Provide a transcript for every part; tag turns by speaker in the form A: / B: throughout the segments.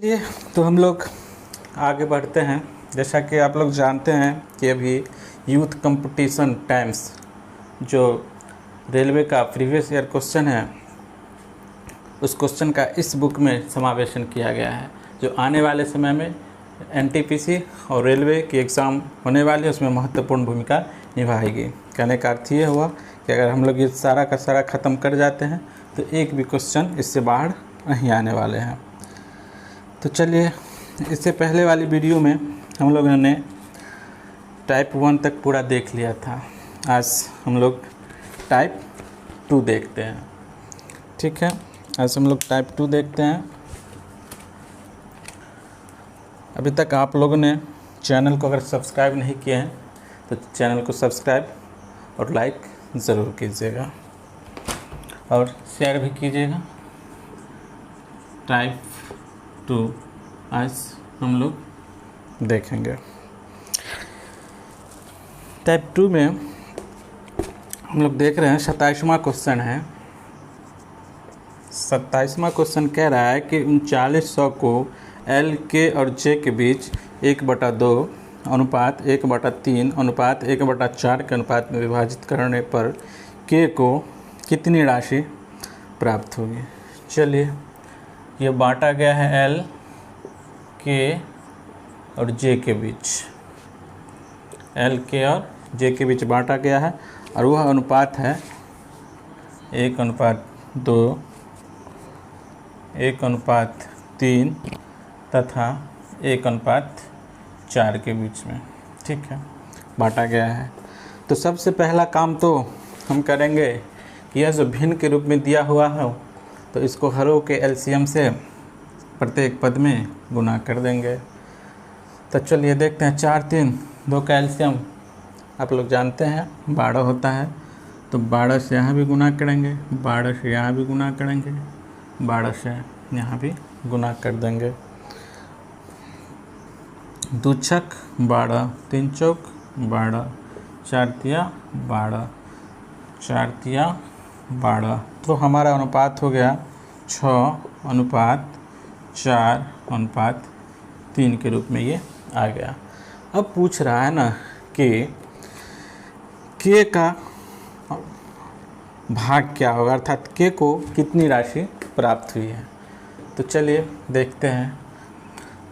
A: ये तो हम लोग आगे बढ़ते हैं। जैसा कि आप लोग जानते हैं कि अभी यूथ कंपटीशन टाइम्स जो रेलवे का प्रीवियस ईयर क्वेश्चन है, उस क्वेश्चन का इस बुक में समावेशन किया गया है, जो आने वाले समय में एनटीपीसी और रेलवे की एग्ज़ाम होने वाली है उसमें महत्वपूर्ण भूमिका निभाएगी। कहने का अर्थ ये हुआ कि अगर हम लोग ये सारा का सारा ख़त्म कर जाते हैं तो एक भी क्वेश्चन इससे बाहर नहीं आने वाले हैं। तो चलिए, इससे पहले वाली वीडियो में हम लोगों ने टाइप 1 तक पूरा देख लिया था। आज हम लोग टाइप 2 देखते हैं। ठीक है, आज हम लोग टाइप 2 देखते हैं। अभी तक आप लोगों ने चैनल को अगर सब्सक्राइब नहीं किए हैं तो चैनल को सब्सक्राइब और लाइक ज़रूर कीजिएगा और शेयर भी कीजिएगा। टाइप 2 आज हम लोग देखेंगे। टाइप 2 में हम लोग देख रहे हैं 27वां क्वेश्चन है। 27वां क्वेश्चन कह रहा है कि 3900 को एल के और जे के बीच 1/2 अनुपात 1/3 अनुपात 1/4 के अनुपात में विभाजित करने पर के को कितनी राशि प्राप्त होगी। चलिए, ये बांटा गया है एल के और जे के बीच, एल के और जे के बीच बांटा गया है और वह अनुपात है 1/2 1/3 तथा 1/4 के बीच में। ठीक है, बांटा गया है। तो सबसे पहला काम तो हम करेंगे कि यह जो भिन्न के रूप में दिया हुआ है तो इसको हरों के एलसीएम से प्रत्येक पद में गुना कर देंगे। तो चलिए देखते हैं। 4 3 2 का एलसीएम आप लोग जानते हैं 12 होता है, तो 12 से यहाँ भी गुना करेंगे, 12 से यहाँ भी गुना करेंगे, 12 से यहाँ भी गुना कर देंगे। 2 छक 12, 3 चौक 12, 4 तिया 12, 4 तिया 12। तो हमारा अनुपात हो गया 6/4/3 के रूप में ये आ गया। अब पूछ रहा है ना कि के का भाग क्या होगा, अर्थात के को कितनी राशि प्राप्त हुई है। तो चलिए देखते हैं।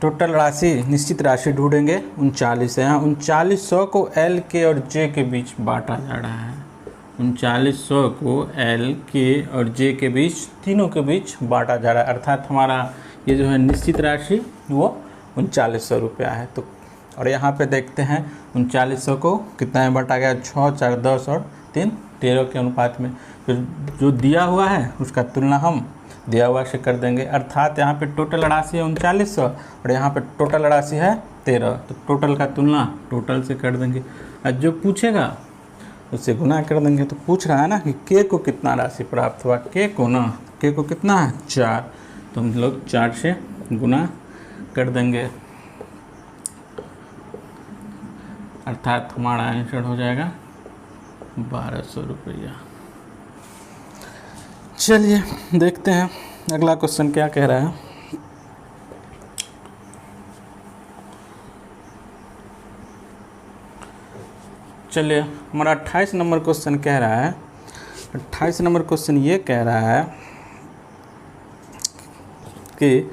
A: टोटल राशि, निश्चित राशि ढूंढेंगे 39 है। यहाँ 3900 को एल के और जे के बीच बांटा जा रहा है। 3900 को एल के और जे के बीच, तीनों के बीच बांटा जा रहा है, अर्थात हमारा ये जो है निश्चित राशि वो 3900 रुपया है। तो और यहाँ पे देखते हैं 3900 को कितना में बांटा गया, 6 4 10 और 3 13 के अनुपात में। फिर जो दिया हुआ है उसका तुलना हम दिया हुआ से कर देंगे, अर्थात यहाँ पे टोटल राशि है 3900 और यहाँ पे टोटल राशि है 13, तो टोटल का तुलना टोटल से कर देंगे और जो पूछेगा उससे गुना कर देंगे। तो पूछ रहा है ना कि के को कितना राशि प्राप्त हुआ, के को कितना है 4, तो हम लोग 4 से गुना कर देंगे, अर्थात हमारा आंसर हो जाएगा 1200 रुपया। चलिए देखते हैं अगला क्वेश्चन क्या कह रहा है। चलिए, हमारा 28 नंबर क्वेश्चन कह रहा है। 28 नंबर क्वेश्चन ये कह रहा है कि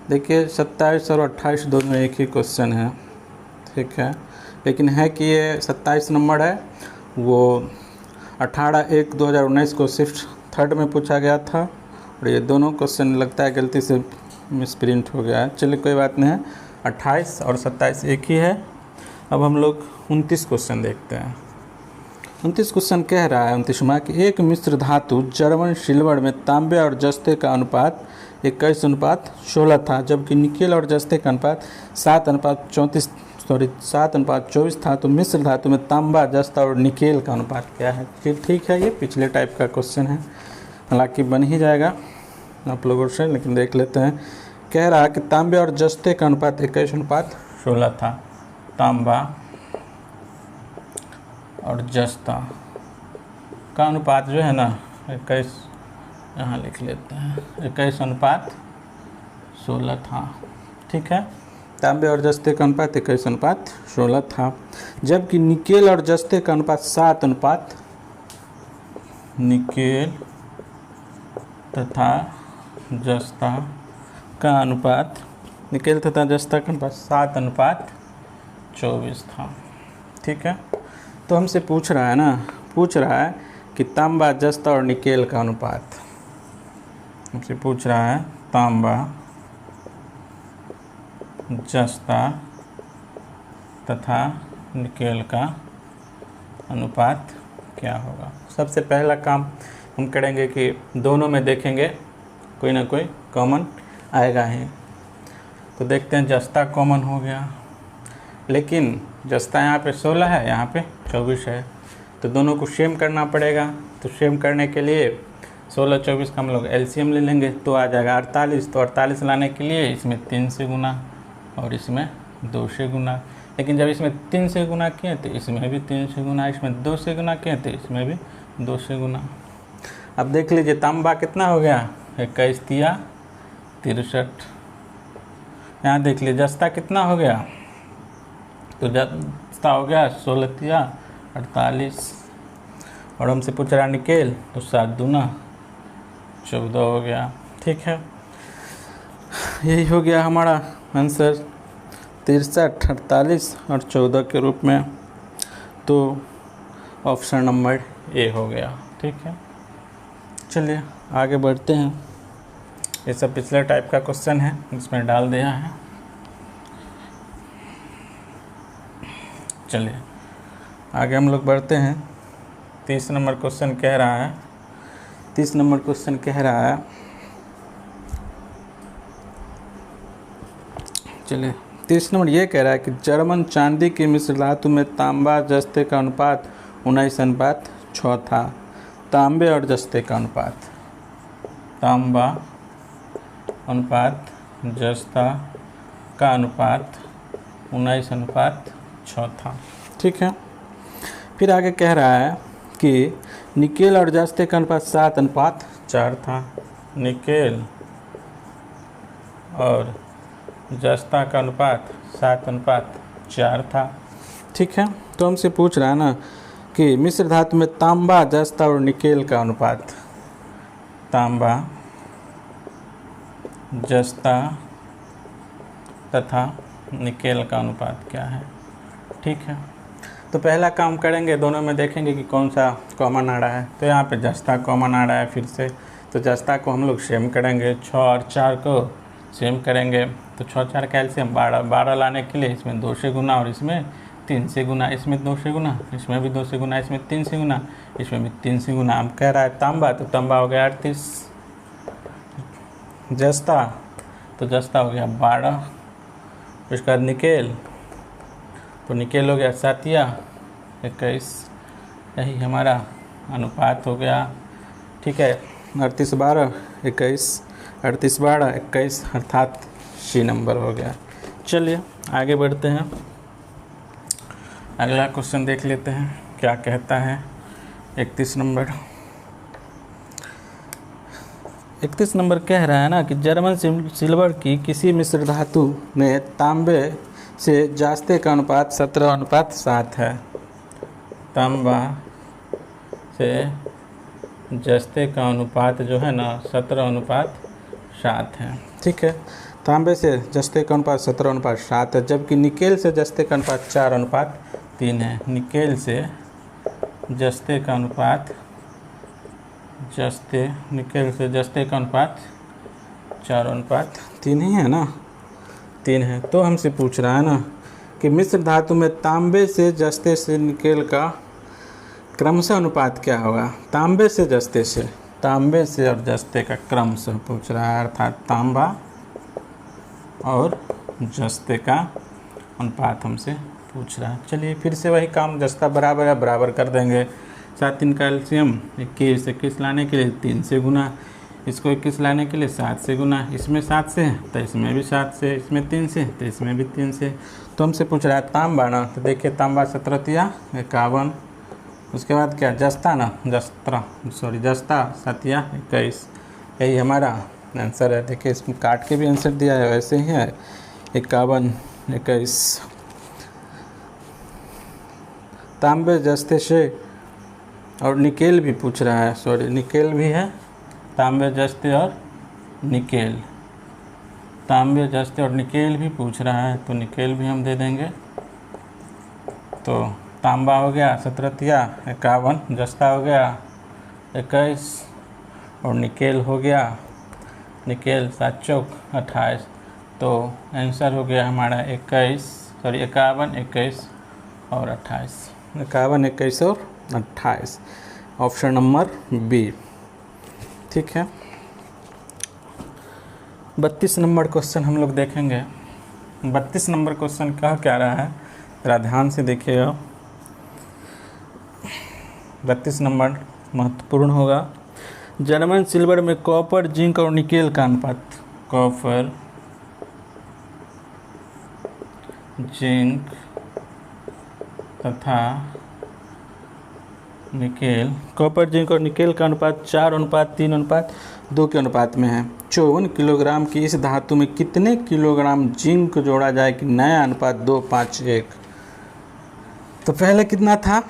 A: देखिए 27 और 28 दोनों एक ही क्वेश्चन है। ठीक है, लेकिन है कि ये 27 नंबर है वो 18/1/2019 को शिफ्ट 3rd में पूछा गया था और ये दोनों क्वेश्चन लगता है गलती से मिसप्रिंट हो गया है। चलिए कोई बात नहीं है, 28 और 27 एक ही है। अब हम लोग 29 क्वेश्चन देखते हैं। 29 क्वेश्चन कह रहा है 29वां कि एक मिश्र धातु जर्मन सिल्वर में तांबे और जस्ते का अनुपात 21/16 था, जबकि निकेल और जस्ते का अनुपात 7/24 था। तो मिश्र धातु में तांबा, जस्ता और निकेल का अनुपात क्या है। ठीक है, ये पिछले टाइप का क्वेश्चन है, हालांकि बन ही जाएगा आप लोगों से, लेकिन देख लेते हैं। कह रहा है कि तांबे और जस्ते का अनुपात 21/16 था। तांबा और जस्ता का अनुपात जो है ना 21 यहाँ लिख लेते हैं 21:16 था। ठीक है, तांबे और जस्ते का अनुपात 21:16 था। जबकि निकेल और जस्ते का अनुपात 7 निकेल तथा जस्ता का अनुपात, निकेल तथा जस्ता का अनुपात 7:24 था। ठीक है, तो हमसे पूछ रहा है कि तांबा, जस्ता और निकेल का अनुपात, हमसे पूछ रहा है तांबा, जस्ता तथा निकेल का अनुपात क्या होगा। सबसे पहला काम हम करेंगे कि दोनों में देखेंगे कोई ना कोई कॉमन आएगा ही। तो देखते हैं, जस्ता कॉमन हो गया, लेकिन जस्ता यहाँ पे 16 है, यहाँ पे 24 है, तो दोनों को सेम करना पड़ेगा। तो सेम करने के लिए 16-24 का हम लोग एलसीएम ले लेंगे, तो आ जाएगा 48। तो 48 लाने के लिए इसमें 3 से गुना और इसमें 2 से गुना, लेकिन जब इसमें 3 से गुना किए तो इसमें भी 3 से गुना, इसमें 2 से गुना किए तो इसमें भी 2 से गुना। अब देख लीजिए तांबा कितना हो गया, 21 तिया 63। यहाँ देख लीजिए जस्ता कितना हो गया, तो जस्ता हो गया 16 तिया 48। और हमसे पूछ रहा निकेल, तो 7 दूना 14 हो गया। ठीक है, यही हो गया हमारा आंसर 63, 48 और 14 के रूप में। तो ऑप्शन नंबर ए हो गया। ठीक है, चलिए आगे बढ़ते हैं। ये सब पिछले टाइप का क्वेश्चन है, इसमें डाल दिया है। चलिए आगे हम लोग बढ़ते हैं। 30 नंबर क्वेश्चन कह रहा है, 30 नंबर क्वेश्चन कह रहा है, चलिए 30 नंबर ये कह रहा है कि जर्मन चांदी की मिश्र धातु में तांबा जस्ते का अनुपात 19:6 था। तांबे और जस्ते का अनुपात, तांबा अनुपात जस्ता का अनुपात 19:6 था। ठीक है, फिर आगे कह रहा है कि निकेल और जस्ते का अनुपात 7:4 था। निकेल और जस्ता का अनुपात 7:4 था। ठीक है, तो हमसे पूछ रहा है ना कि मिश्र धातु में तांबा, जस्ता और निकेल का अनुपात, तांबा, जस्ता तथा निकेल का अनुपात क्या है। ठीक है, तो पहला काम करेंगे, दोनों में देखेंगे कि कौन सा कॉमन आ रहा है। तो यहाँ पे जस्ता कॉमन आ रहा है फिर से, तो जस्ता को हम लोग सेम करेंगे, 6 और 4 को सेम करेंगे। तो 6 4 कैल्शियम 12 लाने के लिए इसमें 2 से गुना और इसमें 3 से गुना, इसमें 2 से गुना, इसमें भी 2 से गुना, इसमें 3 से गुना, इसमें भी 3 से गुना। हम कह रहा है तांबा, तो तांबा हो गया 38। जस्ता, तो जस्ता हो गया 12। उसके बाद निकेल, तो निकेल हो गया 7 या 21। यही हमारा अनुपात हो गया। ठीक है, 38 12 21, 38 12 21, अर्थात सी नंबर हो गया। चलिए आगे बढ़ते हैं, अगला क्वेश्चन देख लेते हैं क्या कहता है। 31 नंबर कह रहा है ना कि जर्मन सिल्वर की किसी मिश्र धातु में तांबे से जस्ते का अनुपात 17:7 है। तांबा से जस्ते का अनुपात जो है ना 17:7 है। ठीक है, तांबे से जस्ते का अनुपात 17:7 है, जबकि निकेल से जस्ते का अनुपात 4:3 है। निकेल से जस्ते का अनुपात, निकेल से जस्ते का अनुपात 4:3 ही है ना, 3 है। तो हमसे पूछ रहा है ना कि मिश्र धातु में तांबे से जस्ते से निकेल का क्रमशः अनुपात क्या होगा। तांबे से जस्ते से, तांबे से और जस्ते का क्रमशः पूछ रहा है, अर्थात तांबा और जस्ते का अनुपात हमसे पूछ रहा है। चलिए फिर से वही काम, जस्ता बराबर है, बराबर कर देंगे। 7 3 कैल्शियम, 21 लाने के लिए 3 से गुना, इसको 21 लाने के लिए 7 से गुना, इसमें 7 से तो इसमें भी 7 से, इसमें 3 से तो इसमें भी 3 से। तो हमसे पूछ रहा है तांबा ना, तो देखिए तांबा 17 तिया 51। उसके बाद क्या, जस्ता ना, जस्ता 7 या 21, यही हमारा आंसर है। देखिए इसमें काट के भी आंसर दिया है, वैसे ही है 51 21। तांबे जस्ते से और निकेल भी पूछ रहा है, सॉरी निकेल भी है, तांबे जस्ते और निकेल, तांबे जस्ते और निकेल भी पूछ रहा है, तो निकेल भी हम दे देंगे। तो तांबा हो गया 17 51, जस्ता हो गया 21 और निकेल हो गया, निकेल 7 चौक 28। तो आंसर हो गया हमारा 51 21 और 28, 51 21 और 28, ऑप्शन नंबर बी। ठीक है, 32 नंबर क्वेश्चन हम लोग देखेंगे। 32 नंबर क्वेश्चन कह क्या रहा है, ज़रा ध्यान से देखिएगा। 32 नंबर महत्वपूर्ण होगा। जर्मन सिल्वर में कॉपर जिंक और निकेल का अनुपात, कॉपर जिंक तथा निकेल, कॉपर जिंक और निकेल का अनुपात 4:3:2 के अनुपात में है। 54 किलोग्राम की इस धातु में कितने किलोग्राम जिंक जोड़ा जाए कि नया अनुपात 2:5:1। तो पहले कितना था,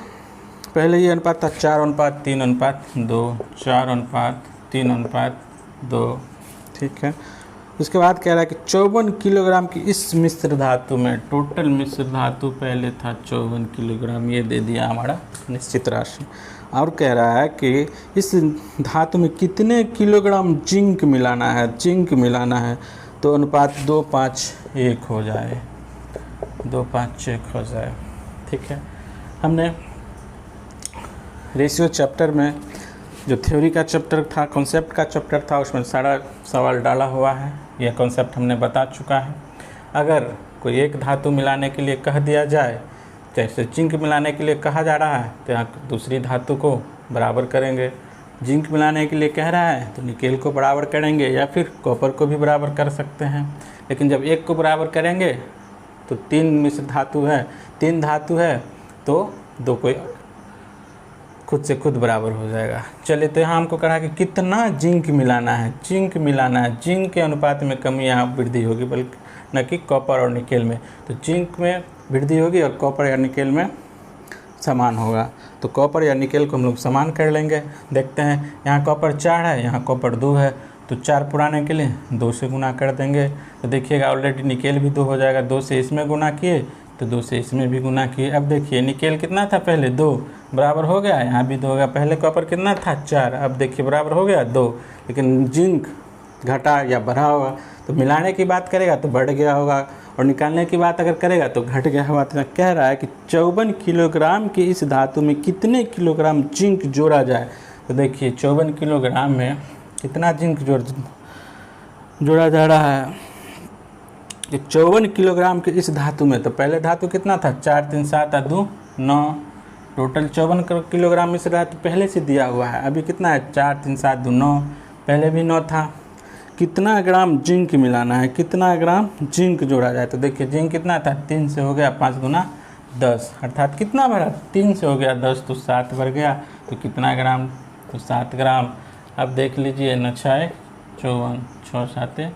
A: पहले ये अनुपात था 4:3:2, 4:3:2। ठीक है, उसके बाद कह रहा है कि 54 किलोग्राम की इस मिश्र धातु में, टोटल मिश्र धातु पहले था 54 किलोग्राम, ये दे दिया हमारा निश्चित राशि। और कह रहा है कि इस धातु में कितने किलोग्राम जिंक मिलाना है, जिंक मिलाना है, तो अनुपात 2:5:1 हो जाए, 2:5:1 हो जाए। ठीक है, हमने रेशियो चैप्टर में जो थ्योरी का चैप्टर था, कॉन्सेप्ट का चैप्टर था, उसमें सारा सवाल डाला हुआ है, यह कॉन्सेप्ट हमने बता चुका है। अगर कोई एक धातु मिलाने के लिए कह दिया जाए, जैसे जिंक मिलाने के लिए कहा जा रहा है, तो यहाँ दूसरी धातु को बराबर करेंगे। जिंक मिलाने के लिए कह रहा है तो निकेल को बराबर करेंगे, या फिर कॉपर को भी बराबर कर सकते हैं। लेकिन जब एक को बराबर करेंगे तो 3 मिश्र धातु है, 3 धातु है तो 2 को खुद से खुद बराबर हो जाएगा। चलिए, तो यहाँ हमको कहा कि कितना जिंक मिलाना है, जिंक मिलाना है, जिंक के अनुपात में कमी यहाँ वृद्धि होगी, बल्कि न कि कॉपर और निकेल में। तो जिंक में वृद्धि होगी और कॉपर या निकेल में समान होगा। तो कॉपर या निकेल को हम लोग समान कर लेंगे। देखते हैं, यहाँ कॉपर 4 है, यहाँ कॉपर 2 है, तो 4 पुराने के लिए 2 से गुना कर देंगे। तो देखिएगा ऑलरेडी निकेल भी 2 हो जाएगा, 2 से इसमें गुना किए तो 2 से इसमें भी गुना किए। अब देखिए निकेल कितना था पहले, 2, बराबर हो गया, यहाँ भी 2 होगा। पहले कॉपर कितना था, 4, अब देखिए बराबर हो गया 2। लेकिन जिंक घटा या बढ़ा होगा, तो मिलाने की बात करेगा तो बढ़ गया होगा, और निकालने की बात अगर करेगा तो घट गया होगा। तो कह रहा है कि 54 किलोग्राम की इस धातु में कितने किलोग्राम जिंक जोड़ा जाए। तो देखिए 54 किलोग्राम में कितना जिंक जोड़ा जा रहा है, 54 किलोग्राम के इस धातु में। तो पहले धातु कितना था, 4 3 7 2 9, टोटल 54 किलोग्राम मिश्र धातु पहले से दिया हुआ है। अभी कितना है, 4 3 7 2 9, पहले भी 9 था। कितना ग्राम जिंक मिलाना है, कितना ग्राम जिंक जोड़ा जाए। तो देखिए जिंक कितना था, 3 से हो गया 5 गुना 10, अर्थात कितना बढ़ा, 3 से हो गया 10 तो 7 बढ़ गया। तो कितना ग्राम, तो 7 ग्राम। अब देख लीजिए 9 6 54, 6 7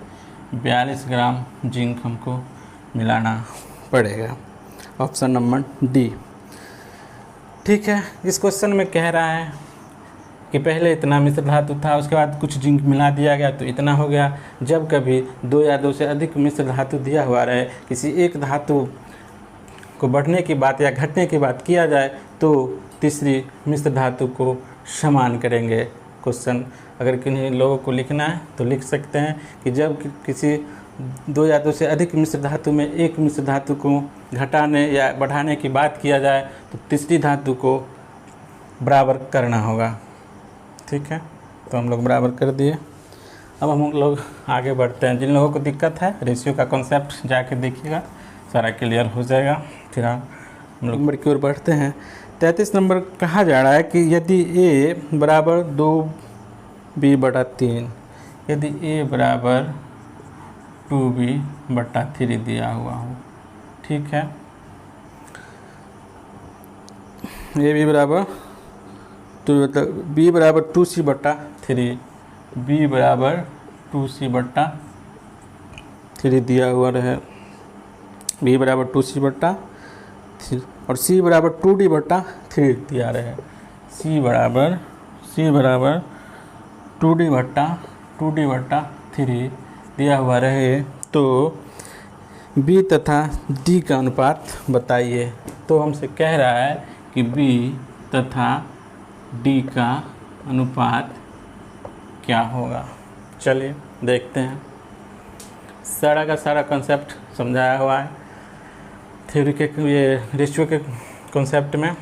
A: 42 ग्राम जिंक हमको मिलाना पड़ेगा, ऑप्शन नंबर डी। ठीक है, इस क्वेश्चन में कह रहा है कि पहले इतना मिश्र धातु था, उसके बाद कुछ जिंक मिला दिया गया तो इतना हो गया। जब कभी 2 या 2 से अधिक मिश्र धातु दिया हुआ रहे, किसी एक धातु को बढ़ने की बात या घटने की बात किया जाए तो तीसरी मिश्र धातु को समान करेंगे। क्वेश्चन अगर किन्हीं लोगों को लिखना है तो लिख सकते हैं कि जब किसी 2 या 2 से अधिक मिश्र धातु में एक मिश्र धातु को घटाने या बढ़ाने की बात किया जाए तो तीसरी धातु को बराबर करना होगा। ठीक है, तो हम लोग बराबर कर दिए। अब हम लोग आगे बढ़ते हैं। जिन लोगों को दिक्कत है रेशियो का कॉन्सेप्ट जाके देखिएगा, सारा क्लियर हो जाएगा। फिर हम लोग नंबर की ओर बढ़ते हैं। 33 नंबर कहा जा रहा है कि यदि a बराबर 2b/3, यदि a बराबर 2b/3 दिया हुआ हो। ठीक है, a b बराबर 2 b बराबर 2c/3, b बराबर 2c/3 दिया हुआ रहे, b बराबर 2c/3 और c बराबर 2d/3 दिया रहे। c बराबर 2d/3 दिया हुआ रहे तो b तथा d का अनुपात बताइए। तो हमसे कह रहा है कि b तथा d का अनुपात क्या होगा। चलिए देखते हैं। सारा का सारा कॉन्सेप्ट समझाया हुआ है थ्योरी के ये रेशियो के कॉन्सेप्ट में।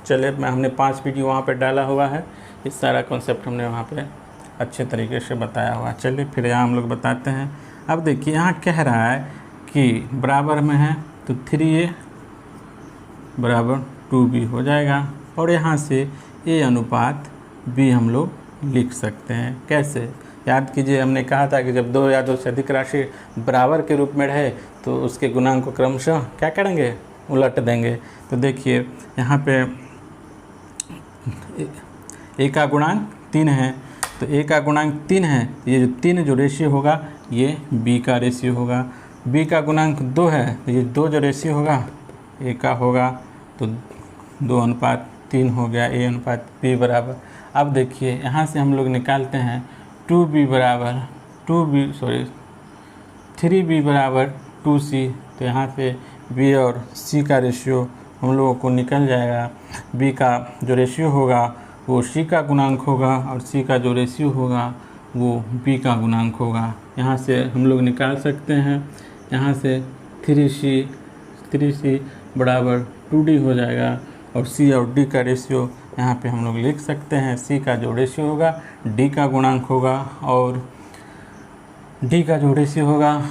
A: चलिए हमने 5 वीडियो वहाँ पे डाला हुआ है, इस सारा कॉन्सेप्ट हमने वहाँ पे अच्छे तरीके से बताया हुआ है। चलिए फिर यहाँ हम लोग बताते हैं। अब देखिए यहाँ कह रहा है कि बराबर में है तो 3a बराबर 2b हो जाएगा और यहाँ से a अनुपात b हम लोग लिख सकते हैं। कैसे? याद कीजिए, हमने कहा था कि जब 2 या 2 से अधिक राशि बराबर के रूप में रहे तो उसके गुणांक को क्रमशः क्या करेंगे, उलट देंगे। तो देखिए यहाँ पे a का गुणांक 3 है, तो a का गुणांक 3 है, ये जो 3 जो रेशियो होगा ये b का रेशियो होगा। b का गुणांक 2 है, तो ये 2 जो रेशियो होगा a का होगा, तो 2:3 हो गया, a अनुपात b बराबर। अब देखिए यहाँ से हम लोग निकालते हैं 3b बराबर 2c, तो यहाँ पे b और c का रेशियो हम लोगों को निकल जाएगा। b का जो रेशियो होगा वो c का गुणांक होगा और c का जो रेशियो होगा वो b का गुणांक होगा। यहाँ से हम लोग निकाल सकते हैं, यहाँ से 3c बराबर 2d हो जाएगा और c और d का रेशियो यहाँ पे हम लोग लिख सकते हैं। c का जो रेशियो होगा d का गुणांक होगा और d का जो रेशियो होगा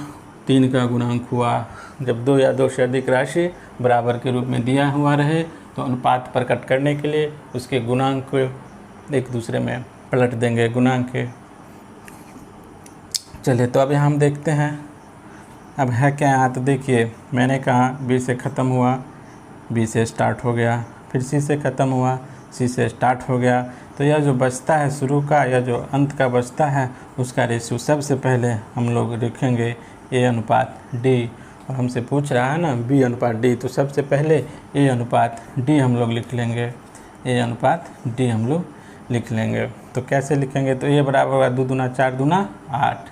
A: 3 का गुणांक हुआ। जब 2 या 2 से अधिक राशि बराबर के रूप में दिया हुआ रहे तो अनुपात प्रकट करने के लिए उसके गुणांक को एक दूसरे में पलट देंगे गुणांक के। चलिए तो अब हम देखते हैं अब है क्या यहाँ। तो देखिए मैंने कहा b से ख़त्म हुआ, b से स्टार्ट हो गया, फिर c से ख़त्म हुआ, c से स्टार्ट हो गया। तो यह जो बचता है शुरू का या जो अंत का बचता है उसका रेशियो सबसे पहले हम लोग लिखेंगे a अनुपात d। और हमसे पूछ रहा है ना b अनुपात d, तो सबसे पहले a अनुपात d हम लोग लिख लेंगे, a अनुपात d हम लोग लिख लेंगे। तो कैसे लिखेंगे? तो a बराबर होगा 2 दूना 4 दूना 8,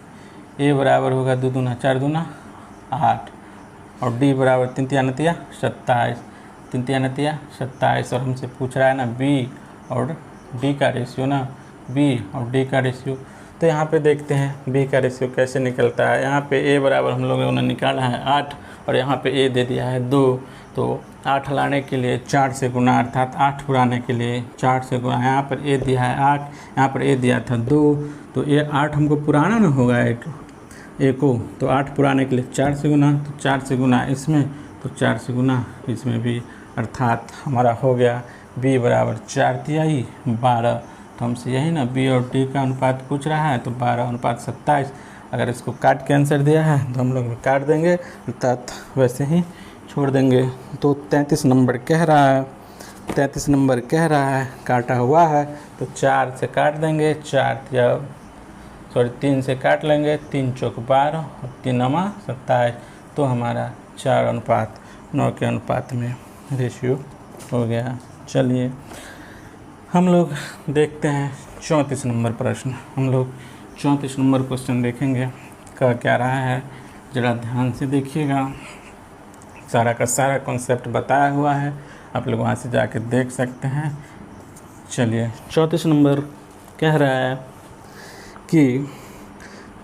A: a बराबर होगा 2 दूना 4 दूना 8 और d बराबर 3 तिया 27, 3 तिया 27। और हमसे पूछ रहा है ना b और d का रेशियो ना, b और d का रेशियो। तो यहाँ पे देखते हैं b का रेशियो कैसे निकलता है। यहाँ पे a बराबर हम लोगों ने निकाला है 8 और यहाँ पे a दे दिया है 2, तो 8 लाने के लिए 4 से गुना, अर्थात 8 पुराने के लिए 4 से गुना। यहाँ पर a दिया है 8, यहाँ पर a दिया था 2, तो ये 8 हमको पुराना ना होगा a को, तो 8 पुराने के लिए 4 से गुना, तो 4 से गुना इसमें, तो 4 से गुना इसमें भी, अर्थात हमारा हो गया b बराबर 4 तिहाई 12। तो हमसे यही ना b और d का अनुपात पूछ रहा है, तो 12:27। अगर इसको काट के आंसर दिया है तो हम लोग काट देंगे, अर्थात वैसे ही छोड़ देंगे। तो 33 नंबर कह रहा है, 33 नंबर कह रहा है, काटा हुआ है तो 4 से काट देंगे, 3 से काट लेंगे, 3 चौक 12 और 3 नमा 27। तो हमारा 4:9 के अनुपात में रेशियो हो गया। चलिए हम लोग देखते हैं 34 नंबर प्रश्न। हम लोग 34 नंबर क्वेश्चन देखेंगे, कह क्या रहा है, ज़रा ध्यान से देखिएगा। सारा का सारा कॉन्सेप्ट बताया हुआ है, आप लोग वहाँ से जाके देख सकते हैं। चलिए 34 नंबर कह रहा है कि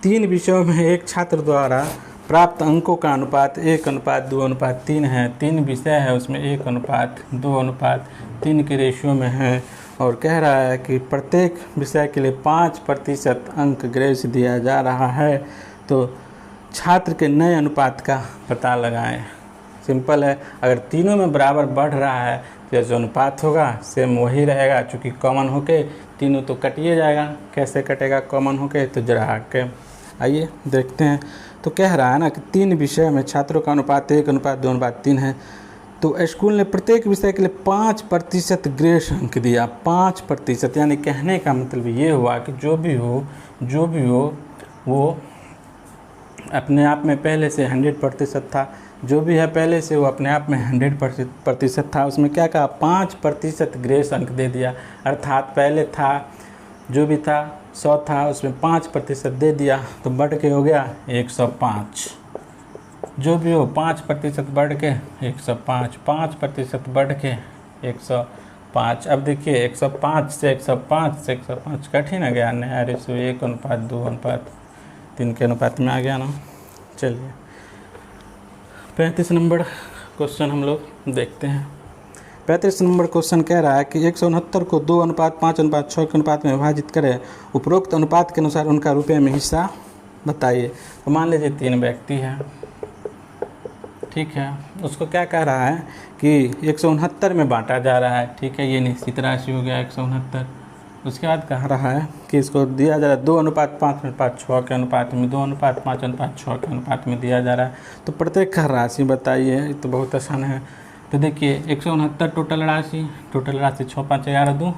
A: 3 विषयों में एक छात्र द्वारा प्राप्त अंकों का अनुपात 1:2:3 है। 3 विषय है, उसमें 1:2:3 के रेशियो में है और कह रहा है कि प्रत्येक विषय के लिए 5% अंक ग्रेस दिया जा रहा है। तो छात्र के नए अनुपात का पता लगाएं। सिंपल है, अगर तीनों में बराबर बढ़ रहा है तो जो अनुपात होगा सेम वही रहेगा, चूँकि कॉमन होके तीनों तो कटिए जाएगा। कैसे कटेगा कॉमन होके? तो जरा के आइए देखते हैं। तो कह रहा है ना कि 3 विषय में छात्रों का अनुपात 1:2:3 है। तो स्कूल ने प्रत्येक विषय के लिए 5% ग्रेस अंक दिया। 5% यानी कहने का मतलब ये हुआ कि जो भी हो जो भी हो वो अपने आप में पहले से 100% था, जो भी है पहले से वो अपने आप में 100% था। उसमें क्या कहा, 5% ग्रेस अंक दे दिया, अर्थात पहले था जो भी था 100 था, उसमें 5% दे दिया तो बढ़ के हो गया 105। जो भी हो 5% बढ़ के 105, 5% बढ़ के 105। अब देखिए 105 से 105 कठिन आ गया, नया रेशो 1:2:3 के अनुपात में आ गया ना। चलिए 35 नंबर क्वेश्चन हम लोग देखते हैं। 35 नंबर क्वेश्चन कह रहा है कि 169 को 2:5:6 के अनुपात में विभाजित करें, उपरोक्त अनुपात के अनुसार उनका रुपये में हिस्सा बताइए। तो मान लीजिए 3 व्यक्ति हैं, ठीक है, उसको क्या कह रहा है कि 169 में बांटा जा रहा है, ठीक है, ये निश्चित राशि हो गया 169। उसके बाद कह रहा है कि इसको दिया जा रहा है 2:5:6 के अनुपात में, 2:5:6 के अनुपात में दिया जा रहा है। तो प्रत्येक का राशि बताइए, तो बहुत आसान है। तो देखिए 169 टोटल राशि 6 5 11 2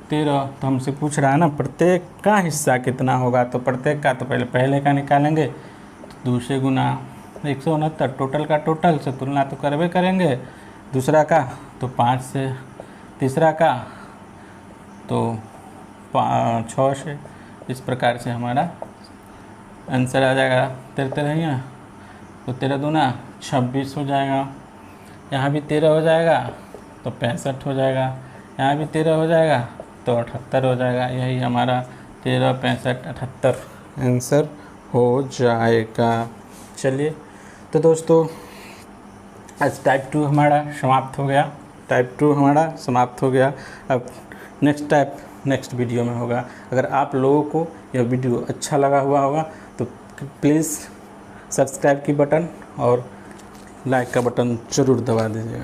A: 13। तो हमसे पूछ रहा है ना प्रत्येक का हिस्सा कितना होगा, तो प्रत्येक का तो पहले का निकालेंगे, तो 2 से गुना 169 टोटल का टोटल से तुलना तो करवे करेंगे, दूसरा का तो 5 से, तीसरा का तो 6 से। इस प्रकार से हमारा आंसर आ जाएगा 13 तो 13 दूना 26 हो जाएगा। यहाँ भी 13 हो जाएगा तो 65 हो जाएगा, यहाँ भी 13 हो जाएगा तो 78 हो जाएगा। यही हमारा 13, 65, 78 आंसर हो जाएगा। चलिए तो दोस्तों आज टाइप 2 हमारा समाप्त हो गया। अब नेक्स्ट वीडियो में होगा। अगर आप लोगों को यह वीडियो अच्छा लगा हुआ होगा तो प्लीज़ सब्सक्राइब की बटन और लाइक का बटन ज़रूर दबा दीजिएगा।